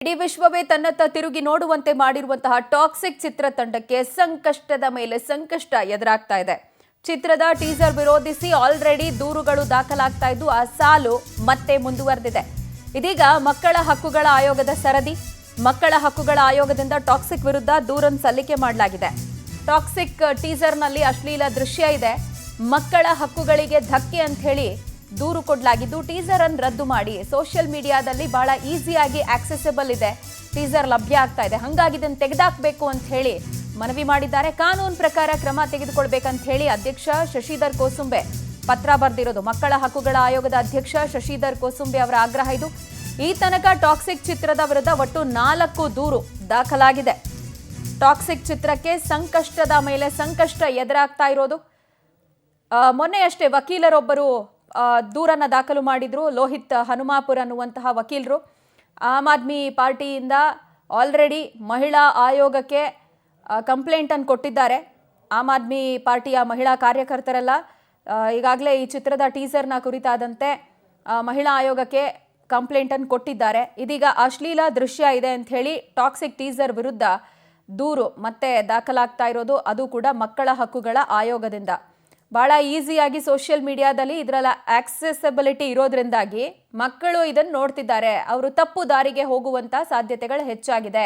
ಇಡೀ ವಿಶ್ವವೇ ತನ್ನತ್ತ ತಿರುಗಿ ನೋಡುವಂತೆ ಮಾಡಿರುವಂತಹ ಟಾಕ್ಸಿಕ್ ಚಿತ್ರತಂಡಕ್ಕೆ ಸಂಕಷ್ಟದ ಮೇಲೆ ಸಂಕಷ್ಟ ಎದುರಾಗ್ತಾ ಇದೆ. ಚಿತ್ರದ ಟೀಸರ್ ವಿರೋಧಿಸಿ ಆಲ್ರೆಡಿ ದೂರುಗಳು ದಾಖಲಾಗ್ತಾ ಇದ್ದು ಆ ಸಾಲು ಮತ್ತೆ ಮುಂದುವರೆದಿದೆ. ಇದೀಗ ಮಕ್ಕಳ ಹಕ್ಕುಗಳ ಆಯೋಗದ ಸರದಿ. ಮಕ್ಕಳ ಹಕ್ಕುಗಳ ಆಯೋಗದಿಂದ ಟಾಕ್ಸಿಕ್ ವಿರುದ್ಧ ದೂರನ್ನು ಸಲ್ಲಿಕೆ ಮಾಡಲಾಗಿದೆ. ಟಾಕ್ಸಿಕ್ ಟೀಸರ್ನಲ್ಲಿ ಅಶ್ಲೀಲ ದೃಶ್ಯ ಇದೆ. ಮಕ್ಕಳ ಹಕ್ಕುಗಳಿಗೆ ಧಕ್ಕೆ ಅಂತ ಹೇಳಿ ದೂರು ಕೊಡಲಾಗಿದ್ದು ಟೀಸರ್ ಅನ್ನು ರದ್ದು ಮಾಡಿ ಸೋಷಿಯಲ್ ಮೀಡಿಯಾದಲ್ಲಿ ಬಹಳ ಈಸಿಯಾಗಿ ಆಕ್ಸೆಸಿಬಲ್ ಇದೆ, ಟೀಸರ್ ಲಭ್ಯ ಆಗ್ತಾ ಇದೆ, ಹಾಗಾಗಿ ಇದನ್ನು ತೆಗೆದಾಕಬೇಕು ಅಂತ ಹೇಳಿ ಮನವಿ ಮಾಡಿದ್ದಾರೆ. ಕಾನೂನು ಪ್ರಕಾರ ಕ್ರಮ ತೆಗೆದುಕೊಳ್ಬೇಕಂತ ಹೇಳಿ ಅಧ್ಯಕ್ಷ ಶಶಿಧರ್ ಕೋಸುಂಬೆ ಪತ್ರ ಬರೆದಿರೋದು. ಮಕ್ಕಳ ಹಕ್ಕುಗಳ ಆಯೋಗದ ಅಧ್ಯಕ್ಷ ಶಶಿಧರ್ ಕೋಸುಂಬೆ ಅವರ ಆಗ್ರಹ ಇದು. ಈ ತನಕ ಟಾಕ್ಸಿಕ್ ಚಿತ್ರದ ವಿರುದ್ಧ ಒಟ್ಟು 4 ದೂರು ದಾಖಲಾಗಿದೆ. ಟಾಕ್ಸಿಕ್ ಚಿತ್ರಕ್ಕೆ ಸಂಕಷ್ಟದ ಮೇಲೆ ಸಂಕಷ್ಟ ಎದುರಾಗ್ತಾ ಇರೋದು. ಮೊನ್ನೆಯಷ್ಟೇ ವಕೀಲರೊಬ್ಬರು ದೂರನ್ನ ದಾಖಲು ಮಾಡಿದ್ರು. ಲೋಹಿತ್ ಹನುಮಾಪುರ್ ಅನ್ನುವಂತಹ ವಕೀಲರು ಆಮ್ ಆದ್ಮಿ ಪಾರ್ಟಿಯಿಂದ ಆಲ್ರೆಡಿ ಮಹಿಳಾ ಆಯೋಗಕ್ಕೆ ಕಂಪ್ಲೇಂಟ್ ಅನ್ನು ಕೊಟ್ಟಿದ್ದಾರೆ. ಆಮ್ ಆದ್ಮಿ ಪಾರ್ಟಿಯ ಮಹಿಳಾ ಕಾರ್ಯಕರ್ತರೆಲ್ಲ ಈಗಾಗಲೇ ಈ ಚಿತ್ರದ ಟೀಸರ್ನ ಕುರಿತಾದಂತೆ ಮಹಿಳಾ ಆಯೋಗಕ್ಕೆ ಕಂಪ್ಲೇಂಟ್ ಅನ್ನು ಕೊಟ್ಟಿದ್ದಾರೆ. ಇದೀಗ ಅಶ್ಲೀಲ ದೃಶ್ಯ ಇದೆ ಅಂತ ಹೇಳಿ ಟಾಕ್ಸಿಕ್ ಟೀಸರ್ ವಿರುದ್ಧ ದೂರು ಮತ್ತೆ ದಾಖಲಾಗ್ತಾ ಇರೋದು, ಅದು ಕೂಡ ಮಕ್ಕಳ ಹಕ್ಕುಗಳ ಆಯೋಗದಿಂದ. ಬಹಳ ಈಸಿಯಾಗಿ ಸೋಷಿಯಲ್ ಮೀಡಿಯಾದಲ್ಲಿ ಇದರ ಆಕ್ಸೆಸಿಬಿಲಿಟಿ ಇರೋದ್ರಿಂದಾಗಿ ಮಕ್ಕಳು ಇದನ್ನು ನೋಡ್ತಿದ್ದಾರೆ. ಅವರು ತಪ್ಪು ದಾರಿಗೆ ಹೋಗುವಂತ ಸಾಧ್ಯತೆಗಳು ಹೆಚ್ಚಾಗಿದೆ.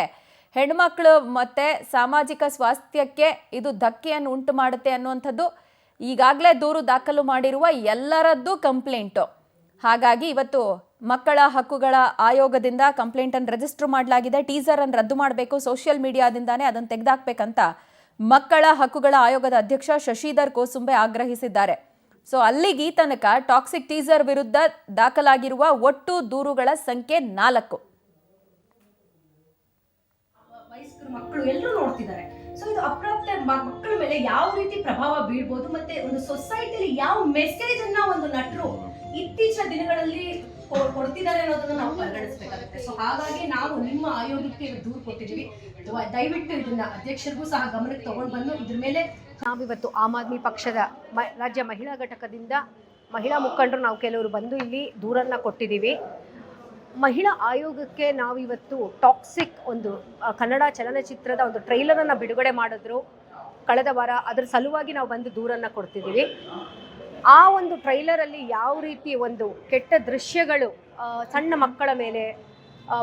ಹೆಣ್ಮಕ್ಳು ಮತ್ತೆ ಸಾಮಾಜಿಕ ಸ್ವಾಸ್ಥ್ಯಕ್ಕೆ ಇದು ಧಕ್ಕೆಯನ್ನು ಉಂಟು ಮಾಡುತ್ತೆ ಅನ್ನುವಂಥದ್ದು ಈಗಾಗಲೇ ದೂರು ದಾಖಲು ಮಾಡಿರುವ ಎಲ್ಲರದ್ದು ಕಂಪ್ಲೇಂಟು. ಹಾಗಾಗಿ ಇವತ್ತು ಮಕ್ಕಳ ಹಕ್ಕುಗಳ ಆಯೋಗದಿಂದ ಕಂಪ್ಲೇಂಟ್ ಅನ್ನು ರಿಜಿಸ್ಟರ್ ಮಾಡಲಾಗಿದೆ. ಟೀಸರ್ ಅನ್ನು ರದ್ದು ಮಾಡಬೇಕು, ಸೋಷಿಯಲ್ ಮೀಡಿಯಾದಿಂದಾನೇ ಅದನ್ನು ತೆಗೆದಾಕ್ಬೇಕಂತ ಮಕ್ಕಳ ಹಕ್ಕುಗಳ ಆಯೋಗದ ಅಧ್ಯಕ್ಷ ಶಶಿಧರ್ ಕೋಸುಂಬೆ ಆಗ್ರಹಿಸಿದ್ದಾರೆ. ಸೊ ಅಲ್ಲಿಗೆ ಈ ತನಕ ಟಾಕ್ಸಿಕ್ ಟೀಸರ್ ವಿರುದ್ಧ ದಾಖಲಾಗಿರುವ ಒಟ್ಟು ದೂರುಗಳ ಸಂಖ್ಯೆ 4. ವಯಸ್ಕರು ಮಕ್ಕಳು ಎಲ್ಲರೂ ನೋಡ್ತಿದ್ದಾರೆ. ಸೊ ಇದು ಅಪ್ರಾಪ್ತ ಮಕ್ಕಳ ಮೇಲೆ ಯಾವ ರೀತಿ ಪ್ರಭಾವ ಬೀಳ್ಬೋದು, ಮತ್ತೆ ಒಂದು ಸೊಸೈಟಿಲಿ ಯಾವ ಮೆಸೇಜ್ ಅನ್ನ ಒಂದು ನಟರು ಇತ್ತೀಚಿನ ದಿನಗಳಲ್ಲಿ ಕೊಡ್ತಿದ್ದಾರೆ ಅನ್ನೋದನ್ನ ನಾವು ಪರಿಗಣಿಸಬೇಕಾಗುತ್ತೆ. ಸೊ ಹಾಗಾಗಿ ನಾವು ನಿಮ್ಮ ಆಯೋಗಕ್ಕೆ ದೂರು ಕೊಟ್ಟಿದ್ದೀವಿ. ದಯವಿಟ್ಟು ಇದನ್ನ ಅಧ್ಯಕ್ಷರಿಗೂ ಸಹ ಗಮನಕ್ಕೆ ತಗೊಂಡು ಬಂದು ಇದ್ರ ಮೇಲೆ ನಾವಿವತ್ತು ಆಮ್ ಆದ್ಮಿ ಪಕ್ಷದ ರಾಜ್ಯ ಮಹಿಳಾ ಘಟಕದಿಂದ ಮಹಿಳಾ ಮುಖಂಡರು ನಾವು ಕೆಲವರು ಬಂದು ಇಲ್ಲಿ ದೂರನ್ನ ಕೊಟ್ಟಿದ್ದೀವಿ. ಮಹಿಳಾ ಆಯೋಗಕ್ಕೆ ನಾವಿವತ್ತು ಟಾಕ್ಸಿಕ್ ಒಂದು ಕನ್ನಡ ಚಲನಚಿತ್ರದ ಒಂದು ಟ್ರೈಲರನ್ನು ಬಿಡುಗಡೆ ಮಾಡಿದ್ರು ಕಳೆದ ವಾರ. ಅದರ ಸಲುವಾಗಿ ನಾವು ಬಂದು ದೂರನ್ನು ಕೊಡ್ತಿದ್ದೀವಿ. ಆ ಒಂದು ಟ್ರೈಲರಲ್ಲಿ ಯಾವ ರೀತಿ ಒಂದು ಕೆಟ್ಟ ದೃಶ್ಯಗಳು ಸಣ್ಣ ಮಕ್ಕಳ ಮೇಲೆ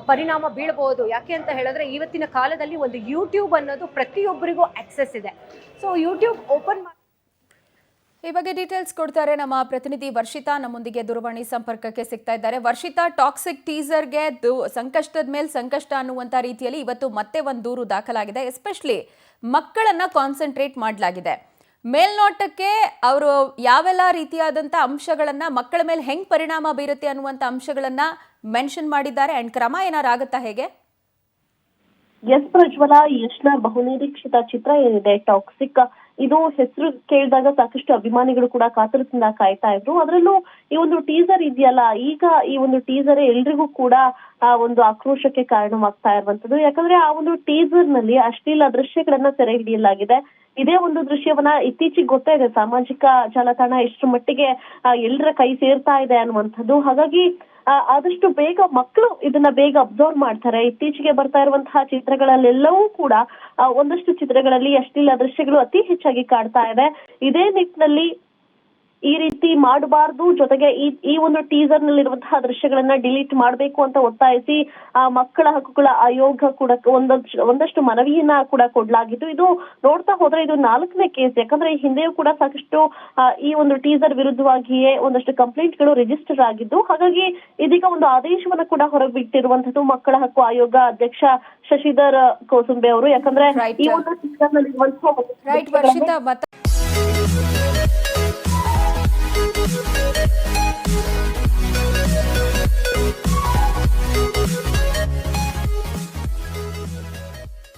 ಪರಿಣಾಮ ಬೀಳ್ಬೋದು. ಯಾಕೆ ಅಂತ ಹೇಳಿದ್ರೆ ಇವತ್ತಿನ ಕಾಲದಲ್ಲಿ ಒಂದು ಯೂಟ್ಯೂಬ್ ಅನ್ನೋದು ಪ್ರತಿಯೊಬ್ಬರಿಗೂ ಆಕ್ಸೆಸ್ ಇದೆ. ಸೊ ಯೂಟ್ಯೂಬ್ ಓಪನ್ ಈ ಬಗ್ಗೆ ಡೀಟೇಲ್ಸ್ ಕೊಡ್ತಾರೆ ನಮ್ಮ ಪ್ರತಿನಿಧಿ ವರ್ಷಿತಾ. ನಮ್ಮೊಂದಿಗೆ ದೂರವಾಣಿ ಸಂಪರ್ಕಕ್ಕೆ ಸಿಗ್ತಾ ಇದ್ದಾರೆ. ವರ್ಷಿತಾ, ಟಾಕ್ಸಿಕ್ ಟೀಸರ್ಗೆ ಸಂಕಷ್ಟದ ಮೇಲೆ ಸಂಕಷ್ಟ ಅನ್ನುವಂಥ ರೀತಿಯಲ್ಲಿ ಇವತ್ತು ಮತ್ತೆ ಒಂದು ದೂರು ದಾಖಲಾಗಿದೆ. ಎಸ್ಪೆಷಲಿ ಮಕ್ಕಳನ್ನ ಕಾನ್ಸಂಟ್ರೇಟ್ ಮಾಡಲಾಗಿದೆ. ಮೇಲ್ನೋಟಕ್ಕೆ ಅವರು ಯಾವೆಲ್ಲ ರೀತಿಯಾದಂಥ ಅಂಶಗಳನ್ನ ಮಕ್ಕಳ ಮೇಲೆ ಹೆಂಗ್ ಪರಿಣಾಮ ಬೀರುತ್ತೆ ಅನ್ನುವಂಥ ಅಂಶಗಳನ್ನ ಮೆನ್ಷನ್ ಮಾಡಿದ್ದಾರೆ. ಅಂಡ್ ಕ್ರಮ ಏನಾರು ಆಗುತ್ತಾ ಹೇಗೆ? ಎಸ್ ಪ್ರಜ್ವಲ, ಯಶ್ನ ಬಹುನಿರೀಕ್ಷಿತ ಚಿತ್ರ ಏನಿದೆ ಟಾಕ್ಸಿಕ್, ಇದು ಹೆಸರು ಕೇಳಿದಾಗ ಸಾಕಷ್ಟು ಅಭಿಮಾನಿಗಳು ಕೂಡ ಕಾತರದಿಂದ ಕಾಯ್ತಾ ಇದ್ರು. ಅದರಲ್ಲೂ ಈ ಒಂದು ಟೀಸರ್ ಇದೆಯಲ್ಲ, ಈಗ ಈ ಒಂದು ಟೀಸರ್ ಎಲ್ರಿಗೂ ಕೂಡ ಒಂದು ಆಕ್ರೋಶಕ್ಕೆ ಕಾರಣವಾಗ್ತಾ ಇರುವಂತದ್ದು. ಯಾಕಂದ್ರೆ ಆ ಒಂದು ಟೀಸರ್ ನಲ್ಲಿ ಅಶ್ಲೀಲ ದೃಶ್ಯಗಳನ್ನ ಸೆರೆ ಹಿಡಿಯಲಾಗಿದೆ. ಇದೇ ಒಂದು ದೃಶ್ಯವನ್ನ ಇತ್ತೀಚೆಗೆ ಗೊತ್ತಾ ಇದೆ ಸಾಮಾಜಿಕ ಜಾಲತಾಣ ಎಷ್ಟು ಮಟ್ಟಿಗೆ ಎಲ್ಲರ ಕೈ ಸೇರ್ತಾ ಇದೆ ಅನ್ನುವಂಥದ್ದು. ಹಾಗಾಗಿ ಆದಷ್ಟು ಬೇಗ ಮಕ್ಕಳು ಇದನ್ನ ಬೇಗ ಅಬ್ಸರ್ವ್ ಮಾಡ್ತಾರೆ. ಇತ್ತೀಚೆಗೆ ಬರ್ತಾ ಇರುವಂತಹ ಚಿತ್ರಗಳಲ್ಲೆಲ್ಲವೂ ಕೂಡ ಒಂದಷ್ಟು ಚಿತ್ರಗಳಲ್ಲಿ ಅಶ್ಲೀಲ ದೃಶ್ಯಗಳು ಅತಿ ಹೆಚ್ಚಾಗಿ ಕಾಡ್ತಾ ಇದೆ. ಇದೇ ನಿಟ್ಟಿನಲ್ಲಿ ಈ ರೀತಿ ಮಾಡಬಾರ್ದು, ಜೊತೆಗೆ ಈ ಒಂದು ಟೀಸರ್ ನಲ್ಲಿರುವಂತಹ ದೃಶ್ಯಗಳನ್ನ ಡಿಲೀಟ್ ಮಾಡಬೇಕು ಅಂತ ಒತ್ತಾಯಿಸಿ ಮಕ್ಕಳ ಹಕ್ಕುಗಳ ಆಯೋಗ ಕೂಡ ಒಂದಷ್ಟು ಮನವಿಯನ್ನ ಕೂಡ ಕೊಡ್ಲಾಗಿತ್ತು. ಇದು ನೋಡ್ತಾ ಹೋದ್ರೆ ಇದು 4ನೇ ಕೇಸ್. ಯಾಕಂದ್ರೆ ಈ ಹಿಂದೆಯೂ ಕೂಡ ಸಾಕಷ್ಟು ಈ ಒಂದು ಟೀಸರ್ ವಿರುದ್ಧವಾಗಿಯೇ ಒಂದಷ್ಟು ಕಂಪ್ಲೇಂಟ್ಗಳು ರಿಜಿಸ್ಟರ್ ಆಗಿದ್ದು. ಹಾಗಾಗಿ ಇದೀಗ ಒಂದು ಆದೇಶವನ್ನ ಕೂಡ ಹೊರಬಿಟ್ಟಿರುವಂತದ್ದು ಮಕ್ಕಳ ಹಕ್ಕು ಆಯೋಗ ಅಧ್ಯಕ್ಷ ಶಶಿಧರ್ ಕೋಸುಂಬೆ ಅವರು. ಯಾಕಂದ್ರೆ ಈ ಒಂದು ಟೀಸರ್ ನಲ್ಲಿರುವಂತಹ